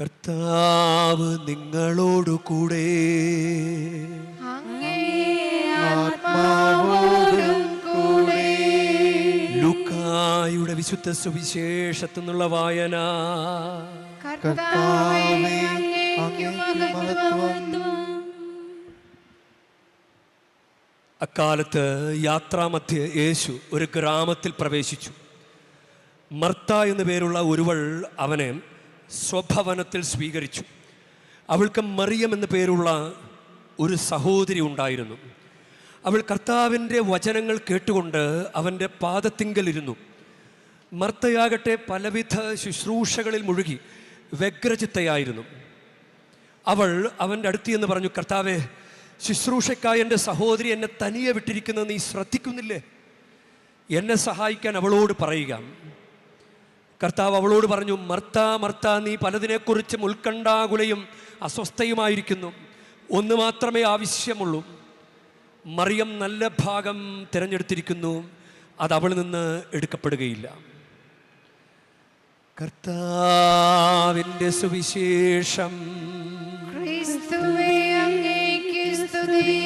കർത്താവ് നിങ്ങളോടു കൂടെ. ലൂക്കായുടെ വിശുദ്ധ സുവിശേഷത്തിൽ നിന്നുള്ള വായന. അക്കാലത്ത് യാത്രാമധ്യേ യേശു ഒരു ഗ്രാമത്തിൽ പ്രവേശിച്ചു. മർത്ത എന്നു പേരുള്ള ഒരുവൾ അവനെ സ്വഭവനത്തിൽ സ്വീകരിച്ചു. അവൾക്ക് മറിയം എന്നു പേരുള്ള ഒരു സഹോദരി ഉണ്ടായിരുന്നു. അവൾ കർത്താവിൻ്റെ വചനങ്ങൾ കേട്ടുകൊണ്ട് അവൻ്റെ പാദത്തിങ്കലിരുന്നു. മർത്തയാകട്ടെ പലവിധ ശുശ്രൂഷകളിൽ മുഴുകി വ്യഗ്രചിത്തയായിരുന്നു. അവൾ അവൻ്റെ അടുത്ത് എന്ന് പറഞ്ഞു, കർത്താവേ, ശുശ്രൂഷക്കായി എൻ്റെ സഹോദരി എന്നെ തനിയെ വിട്ടിരിക്കുന്നത് നീ ശ്രദ്ധിക്കുന്നില്ലേ? എന്നെ സഹായിക്കാൻ അവളോട് പറയുക. കർത്താവ് അവളോട് പറഞ്ഞു, മർത്ത മർത്ത, നീ പലതിനെക്കുറിച്ചും ഉത്കണ്ഠാകുലയും അസ്വസ്ഥയുമായിരിക്കുന്നു. ഒന്ന് മാത്രമേ ആവശ്യമുള്ളൂ. മറിയം നല്ല ഭാഗം തിരഞ്ഞെടുത്തിരിക്കുന്നു, അത് അവളിൽ നിന്ന് എടുക്കപ്പെടുകയില്ല. കർത്താവിൻ്റെ സുവിശേഷം. ക്രിസ്തുവേ, അങ്ങേക്ക് സ്തുതി.